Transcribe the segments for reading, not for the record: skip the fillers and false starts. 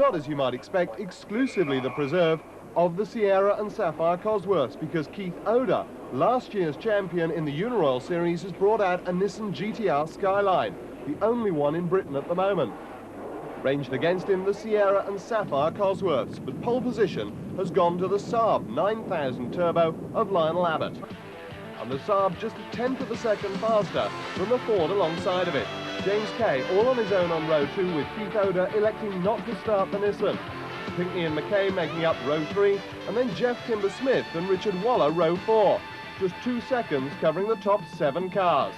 not, as you might expect, exclusively the preserve of the Sierra and Sapphire Cosworths, because Keith Oda, last year's champion in the Uniroyal Series, has brought out a Nissan GT-R Skyline, the only one in Britain at the moment. Ranged against him, the Sierra and Sapphire Cosworths, but pole position has gone to the Saab 9000 Turbo of Lionel Abbott. And the Saab just a tenth of a second faster than the Ford alongside of it. James Kay all on his own on row 2, with Keith Oda electing not to start the Nissan. Pinckney and McKay making up row 3, and then Jeff Kimber-Smith and Richard Waller row 4. Just 2 seconds covering the top 7 cars.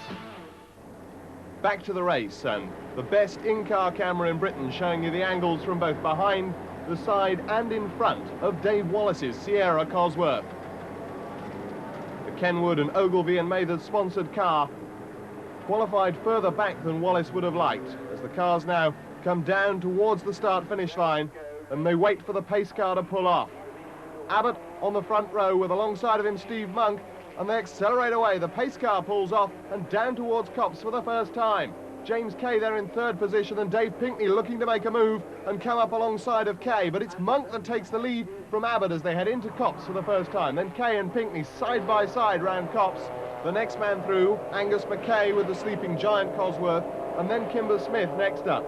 Back to the race, and the best in-car camera in Britain showing you the angles from both behind, the side and in front of Dave Wallace's Sierra Cosworth. The Kenwood and Ogilvy and Mathers sponsored car qualified further back than Wallace would have liked, as the cars now come down towards the start-finish line and they wait for the pace car to pull off. Abbott on the front row with alongside of him Steve Monk, and they accelerate away. The pace car pulls off and down towards Copse for the first time. James Kay there in third position, and Dave Pinckney looking to make a move and come up alongside of Kay, but it's Monk that takes the lead from Abbott as they head into Copse for the first time. Then Kay and Pinckney side by side round Copse. The next man through, Angus McKay with the sleeping giant Cosworth, and then Kimber-Smith next up.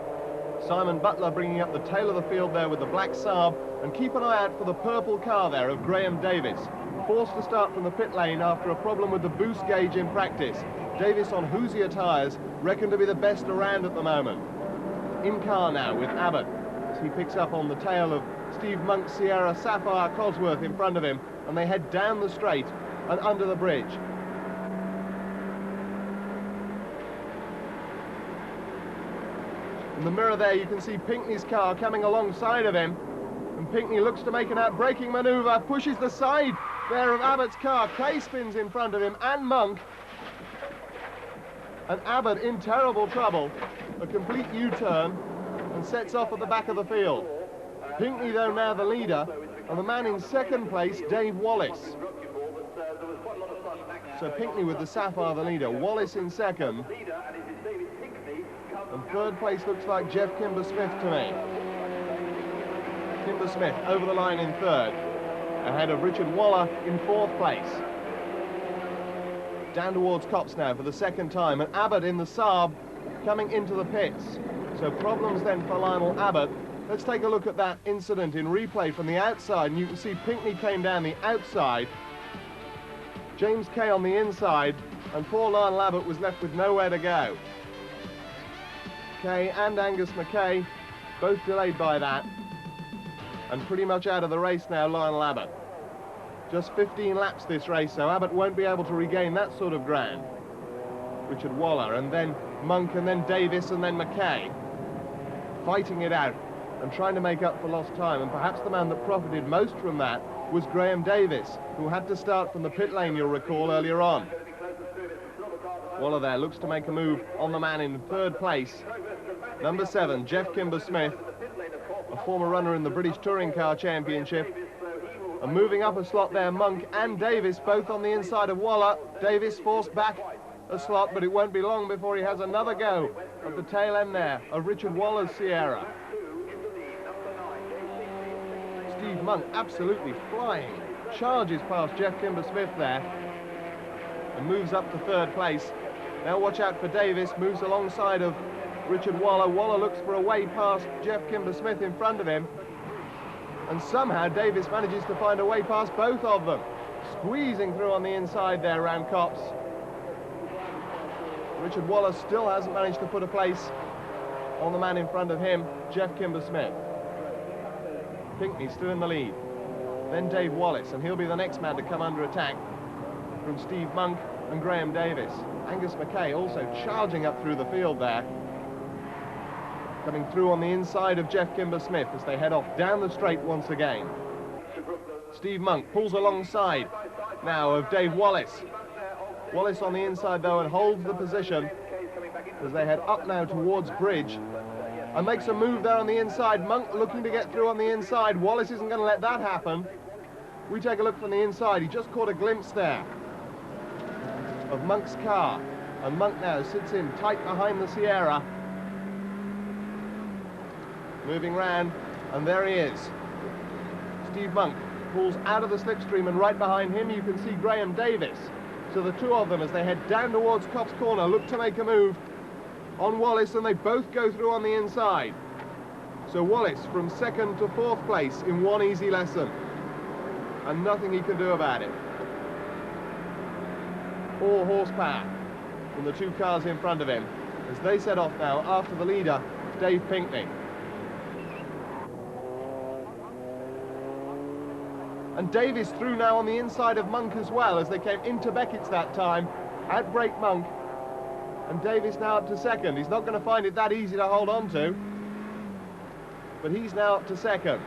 Simon Butler bringing up the tail of the field there with the black Saab, and keep an eye out for the purple car there of Graham Davis, forced to start from the pit lane after a problem with the boost gauge in practice. Davis on Hoosier tyres, reckoned to be the best around at the moment. In car now with Abbott, as he picks up on the tail of Steve Monk's Sierra Sapphire Cosworth in front of him, and they head down the straight and under the bridge. In the mirror there you can see Pinckney's car coming alongside of him, and Pinckney looks to make an out-braking manoeuvre, pushes the side there of Abbott's car. Kay spins in front of him and Monk, and Abbott in terrible trouble, a complete U-turn, and sets off at the back of the field. Pinckney though now the leader, and the man in second place, Dave Wallace. So Pinckney with the Sapphire the leader, Wallace in second, and third place looks like Jeff Kimber-Smith to me. Kimber-Smith over the line in third, ahead of Richard Waller in fourth place. Down towards Copse now for the second time, and Abbott in the Saab coming into the pits. So problems then for Lionel Abbott. Let's take a look at that incident in replay from the outside, and you can see Pinckney came down the outside, James Kay on the inside, and poor Lionel Abbott was left with nowhere to go. Kay and Angus McKay both delayed by that, and pretty much out of the race now, Lionel Abbott. Just 15 laps this race, so Abbott won't be able to regain that sort of ground. Richard Waller, and then Monk, and then Davis, and then McKay, fighting it out and trying to make up for lost time. And perhaps the man that profited most from that was Graham Davis, who had to start from the pit lane, you'll recall, earlier on. Waller there looks to make a move on the man in third place. Number 7, Jeff Kimber-Smith, a former runner in the British Touring Car Championship. And moving up a slot there, Monk and Davis, both on the inside of Waller. Davis forced back a slot, but it won't be long before he has another go at the tail end there of Richard Waller's Sierra. Steve Monk absolutely flying, charges past Jeff Kimber-Smith there, and moves up to third place. Now watch out for Davis, moves alongside of Richard Waller. Waller looks for a way past Jeff Kimber-Smith in front of him, and somehow Davis manages to find a way past both of them, squeezing through on the inside there around Copse. Richard Waller still hasn't managed to put a place on the man in front of him, Jeff Kimber-Smith. Pinckney still in the lead. Then Dave Wallace, and he'll be the next man to come under attack from Steve Monk and Graham Davis. Angus McKay also charging up through the field there, coming through on the inside of Jeff Kimber-Smith as they head off down the straight once again. Steve Monk pulls alongside now of Dave Wallace. Wallace on the inside though, and holds the position as they head up now towards Bridge, and makes a move there on the inside. Monk looking to get through on the inside. Wallace isn't going to let that happen. We take a look from the inside. He just caught a glimpse there of Monk's car, and Monk now sits in tight behind the Sierra, moving round And there he is. Steve Monk pulls out of the slipstream, and right behind him you can see Graham Davis. So the two of them, as they head down towards Copse Corner, look to make a move on Wallace, and they both go through on the inside. So Wallace from 2nd to 4th place in one easy lesson, and nothing he can do about it. All horsepower from the two cars in front of him as they set off now after the leader, Dave Pinkney. And Davis through now on the inside of Monk as well, as they came into Beckett's that time, outbrake Monk. And Davis now up to 2nd. He's not going to find it that easy to hold on to, but he's now up to 2nd.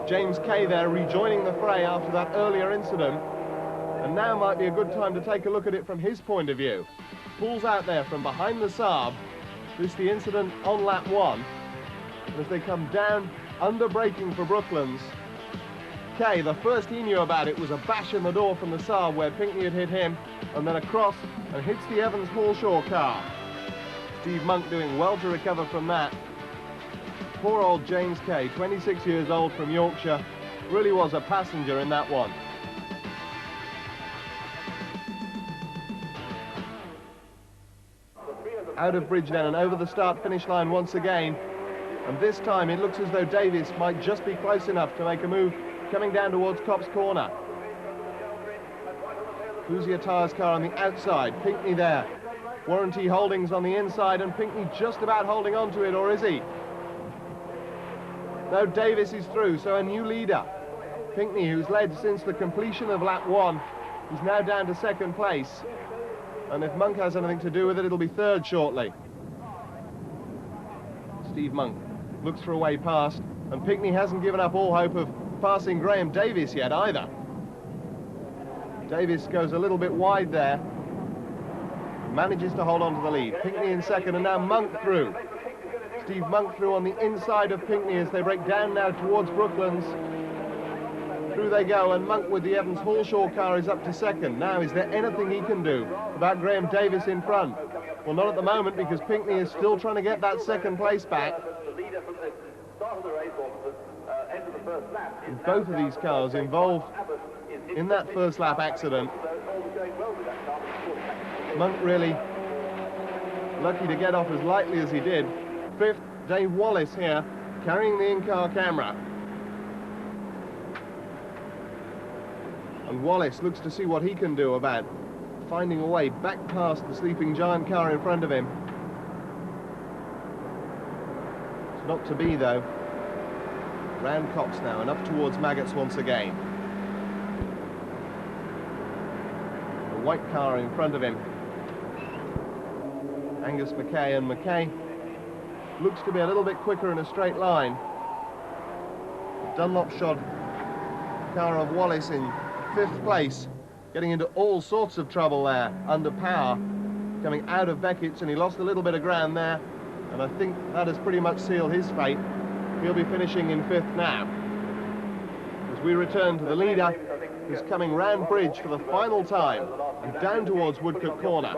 James Kay there rejoining the fray after that earlier incident, and now might be a good time to take a look at it from his point of view. Pulls out there from behind the Saab. This is the incident on lap 1. And as they come down under braking for Brooklands, Kay, the first he knew about it was a bash in the door from the Saab where Pinkney had hit him, and then across and hits the Evans Hallshaw car. Steve Monk doing well to recover from that. Poor old James Kay, 26 years old from Yorkshire, really was a passenger in that one. Out of bridge then and over the start-finish line once again, and this time it looks as though Davis might just be close enough to make a move coming down towards Copse Corner. Hoosier Tyres car on the outside, Pinkney there. Warranty Holdings on the inside, and Pinkney just about holding on to it, or is he? No, Davis is through, so a new leader. Pinkney, who's led since the completion of lap 1, is now down to 2nd place. And if Monk has anything to do with it, it'll be 3rd shortly. Steve Monk looks for a way past, and Pinkney hasn't given up all hope of passing Graham Davis yet either. Davis goes a little bit wide there, manages to hold on to the lead. Pinkney in 2nd, and now Monk through. Steve Monk through on the inside of Pinkney as they break down now towards Brooklands. Through they go, and Monk with the Evans Hallshaw car is up to 2nd. Now, is there anything he can do about Graham Davis in front? Well, not at the moment, because Pinkney is still trying to get that 2nd place back. And both of these cars involved in that first lap accident. Monk really lucky to get off as lightly as he did. 5th, Dave Wallace here, carrying the in-car camera. And Wallace looks to see what he can do about finding a way back past the sleeping giant car in front of him. It's not to be, though. Round Copse now and up towards Maggots once again. The white car in front of him. Angus Mackay, and Mackay looks to be a little bit quicker in a straight line. The Dunlop shod car of Wallace in 5th place, getting into all sorts of trouble there, under power, coming out of Beckett's, and he lost a little bit of ground there, and I think that has pretty much sealed his fate. He'll be finishing in 5th now. As we return to the leader, who's coming round bridge for the final time, and down towards Woodcote Corner.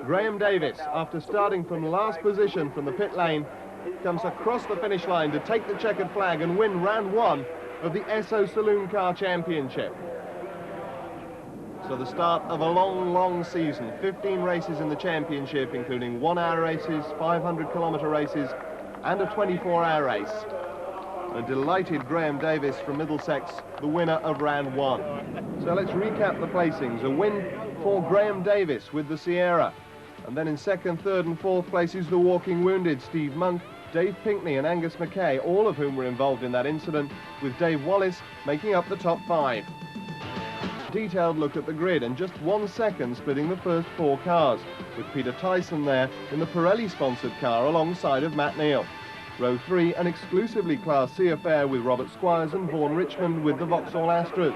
Graham Davis, after starting from last position from the pit lane, comes across the finish line to take the checkered flag and win round 1 of the SO Saloon Car Championship. So the start of a long, long season. 15 races in the championship, including 1-hour races, 500-kilometre races, and a 24-hour race. A delighted Graham Davis from Middlesex, the winner of round 1. So let's recap the placings. A win for Graham Davis with the Sierra. And then in 2nd, 3rd and 4th places, the walking wounded Steve Monk, Dave Pinkney and Angus Mackay, all of whom were involved in that incident, with Dave Wallace making up the top 5. Detailed look at the grid, and just 1 second splitting the first 4 cars, with Peter Tyson there in the Pirelli-sponsored car alongside of Matt Neal. Row 3, an exclusively Class C affair with Robert Squires and Vaughan Richmond with the Vauxhall Astras.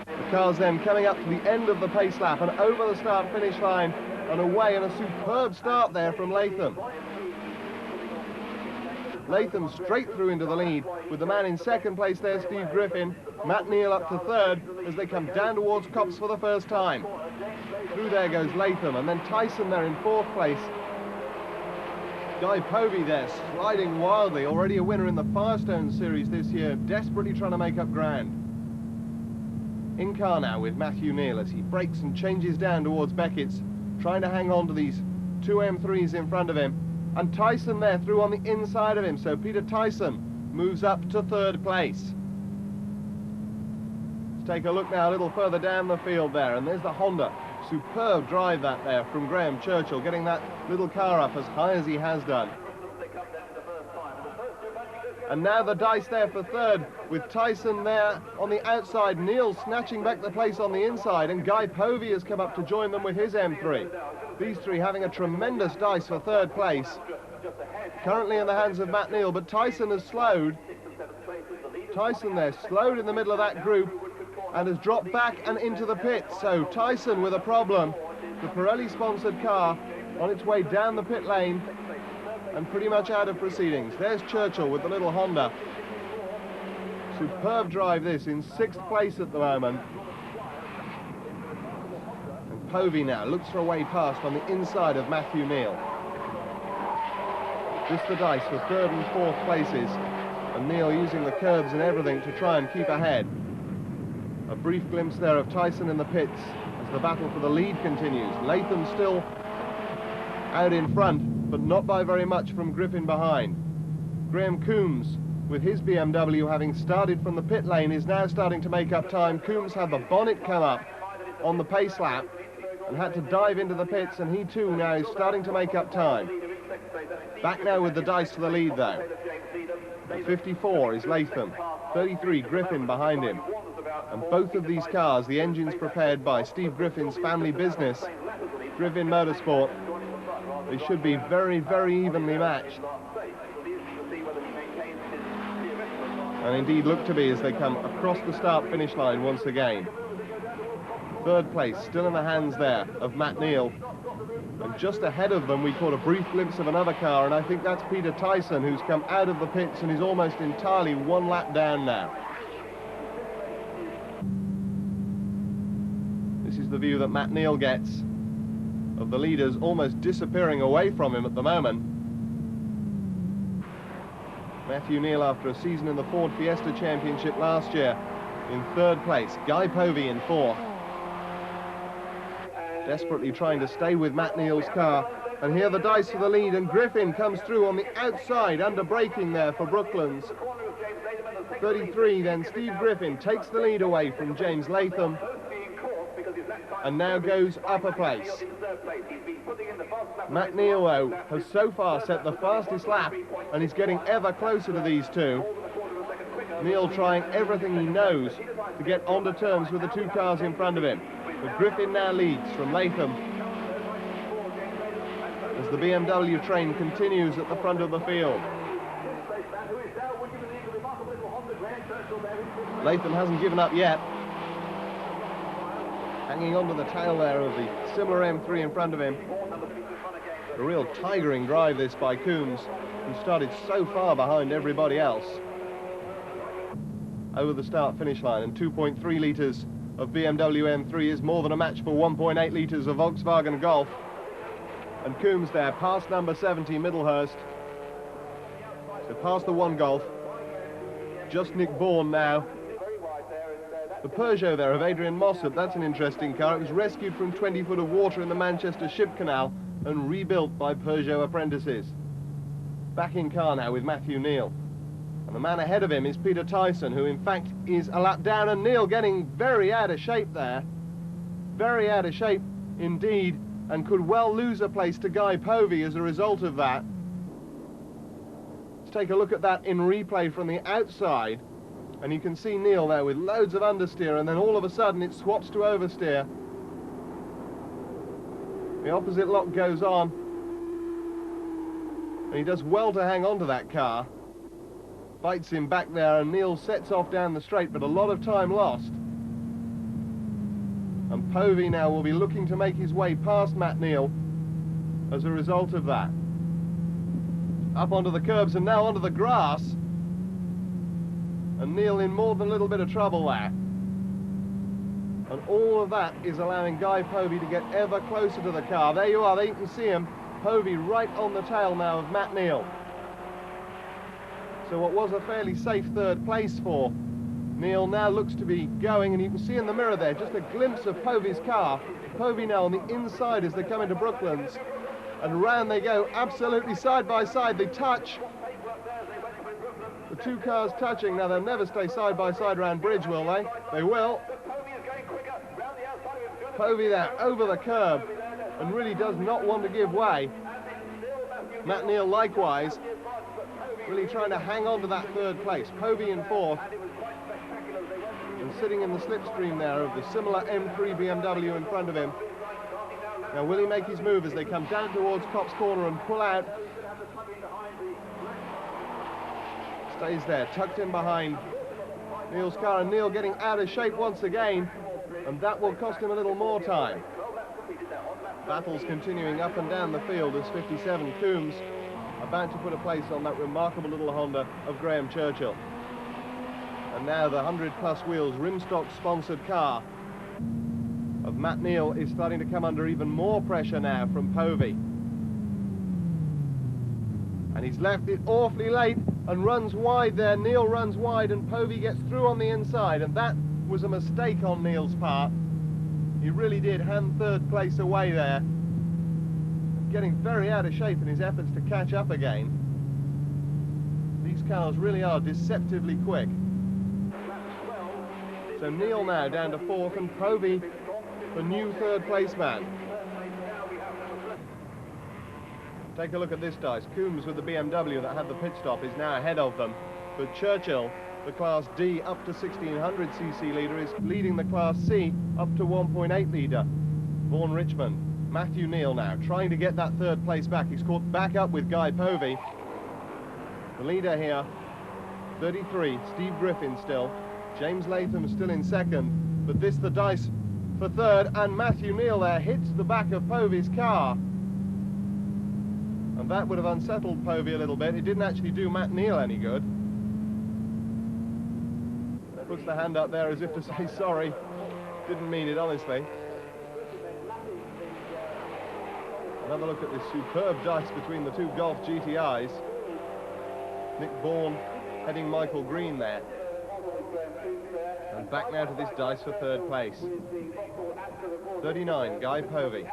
The cars then coming up to the end of the pace lap and over the start-finish line and away, and a superb start there from Latham. Latham straight through into the lead, with the man in second place there, Steve Griffin. Matt Neal up to third as they come down towards Copse for the first time. Through there goes Latham, and then Tyson there in fourth place. Guy Povey there, sliding wildly, already a winner in the Firestone series this year, desperately trying to make up ground. In car now with Matthew Neal as he brakes and changes down towards Beckett's, trying to hang on to these two M3s in front of him. And Tyson there through on the inside of him, so Peter Tyson moves up to third place. Let's take a look now a little further down the field there, and there's the Honda. Superb drive that there from Graham Churchill, getting that little car up as high as he has done. And now the dice there for third, with Tyson there on the outside, Neal snatching back the place on the inside, and Guy Povey has come up to join them with his M3. These three having a tremendous dice for third place. Currently in the hands of Matt Neal, but Tyson has slowed. Tyson there, slowed in the middle of that group, and has dropped back and into the pit. So Tyson with a problem. The Pirelli-sponsored car on its way down the pit lane and pretty much out of proceedings. There's Churchill with the little Honda. Superb drive this, in sixth place at the moment. And Povey now looks for a way past on the inside of Matthew Neal. Just the dice for third and fourth places, and Neal using the curbs and everything to try and keep ahead. A brief glimpse there of Tyson in the pits as the battle for the lead continues. Latham still out in front, but not by very much from Griffin behind. Graham Coombs, with his BMW having started from the pit lane, is now starting to make up time. Coombs had the bonnet come up on the pace lap and had to dive into the pits, and he too now is starting to make up time. Back now with the dice to the lead though. At 54 is Latham, 33 Griffin behind him. And both of these cars, the engines prepared by Steve Griffin's family business, Griffin Motorsport, they should be very, very evenly matched. And indeed look to be as they come across the start-finish line once again. Third place still in the hands there of Matt Neal. And just ahead of them we caught a brief glimpse of another car, and I think that's Peter Tyson, who's come out of the pits and is almost entirely one lap down now. This is the view that Matt Neal gets of the leaders almost disappearing away from him at the moment. Matthew Neal, after a season in the Ford Fiesta Championship last year, in third place. Guy Povey in fourth. Desperately trying to stay with Matt Neal's car. And here the dice for the lead, and Griffin comes through on the outside, under braking there for Brooklands. 33 then, Steve Griffin takes the lead away from James Latham, and now goes up a place. Matt Neal, though, has so far set the fastest lap, and he's getting ever closer to these two. Neal trying everything he knows to get onto terms with the two cars in front of him. But Griffin now leads from Latham as the BMW train continues at the front of the field. Latham hasn't given up yet, hanging onto the tail there of the similar M3 in front of him. A real tigering drive this by Coombs, who started so far behind everybody else. Over the start-finish line, and 2.3 litres of BMW M3 is more than a match for 1.8 litres of Volkswagen Golf. And Coombs there, past number 70, Middlehurst. So past the one Golf. Just Nick Bourne now. The Peugeot there of Adrian Mossop, that's an interesting car. It was rescued from 20 foot of water in the Manchester Ship Canal and rebuilt by Peugeot apprentices. Back in car now with Matthew Neal. And the man ahead of him is Peter Tyson, who in fact is a lap down, and Neal getting very out of shape there. Very out of shape indeed, and could well lose a place to Guy Povey as a result of that. Let's take a look at that in replay from the outside. And you can see Neal there with loads of understeer, and then all of a sudden it swaps to oversteer. The opposite lock goes on, and he does well to hang on to that car. Bites him back there, and Neal sets off down the straight, but a lot of time lost. And Povey now will be looking to make his way past Matt Neal as a result of that. Up onto the curbs and now onto the grass. And Neil in more than a little bit of trouble there. And all of that is allowing Guy Povey to get ever closer to the car. There you are, there you can see him. Povey right on the tail now of Matt Neal. So what was a fairly safe third place for Neil now looks to be going, and you can see in the mirror there just a glimpse of Povey's car. Povey now on the inside as they come into Brooklands. And round they go, absolutely side by side. They touch. The two cars touching. Now they'll never stay side by side around Bridge, will they? They will. Povey there over the curb and really does not want to give way. Matt Neal likewise, really trying to hang on to that third place. Povey in fourth and sitting in the slipstream there of the similar M3 BMW in front of him. Now will he make his move as they come down towards Copse Corner and pull out? Stays there, tucked in behind Neil's car, and Neil getting out of shape once again, and that will cost him a little more time. Battles continuing up and down the field as 57 Coombs about to put a place on that remarkable little Honda of Graham Churchill. And now the 100+ wheels Rimstock sponsored car of Matt Neal is starting to come under even more pressure now from Povey. And he's left it awfully late and runs wide there. Neal runs wide and Povey gets through on the inside, and that was a mistake on Neal's part. He really did hand third place away there, getting very out of shape in his efforts to catch up again. These cars really are deceptively quick. So Neal now down to fourth and Povey the new third place man. Take a look at this dice. Coombs with the BMW that had the pit stop is now ahead of them, but Churchill, the Class D up to 1600cc leader, is leading the Class C up to 1.8 litre. Vaughan Richmond, Matthew Neal now trying to get that third place back. He's caught back up with Guy Povey. The leader here, 33, Steve Griffin still. James Latham still in second, but this the dice for third, and Matthew Neal there hits the back of Povey's car. And that would have unsettled Povey a little bit. It didn't actually do Matt Neal any good. Puts the hand up there as if to say sorry. Didn't mean it, honestly. Another look at this superb dice between the two Golf GTIs. Nick Vaughan heading Michael Green there. And back now to this dice for third place. 39, Guy Povey.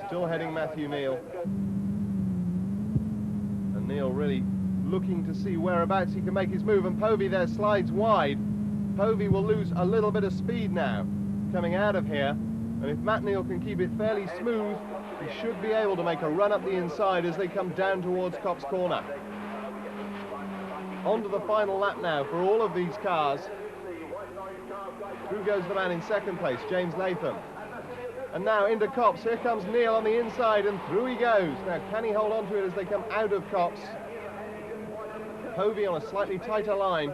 Still heading Matthew Neal. And Neal really looking to see whereabouts he can make his move, and Povey there slides wide. Povey will lose a little bit of speed now coming out of here, and if Matt Neal can keep it fairly smooth, he should be able to make a run up the inside as they come down towards Copse Corner. On to the final lap now for all of these cars. Through goes the man in second place, James Latham. And now into Copse. Here comes Neal on the inside and through he goes. Now can he hold on to it as they come out of Copse? Povey on a slightly tighter line,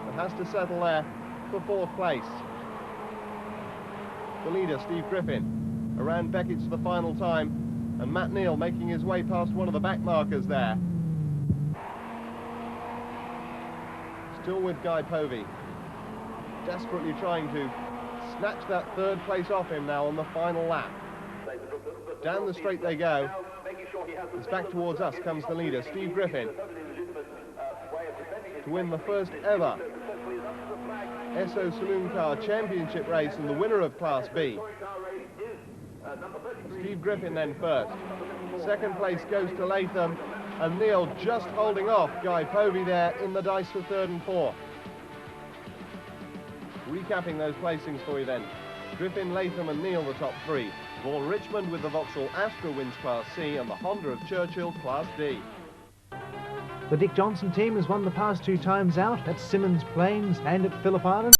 but has to settle there for fourth place. The leader, Steve Griffin, around Beckett's for the final time, and Matt Neal making his way past one of the back markers there. Still with Guy Povey, desperately trying to snatch that third place off him now on the final lap. Down the straight they go. It's back towards us comes the leader, Steve Griffin, to win the first ever Esso Saloon Car Championship race and the winner of Class B. Steve Griffin then first. Second place goes to Latham, and Neal just holding off Guy Povey there in the dice for third and fourth. Recapping those placings for you then. Griffin, Latham and Neal the top three. Vaughan Richmond with the Vauxhall Astra wins Class C, and the Honda of Churchill Class D. The Dick Johnson team has won the past two times out at Symonds Plains and at Phillip Island.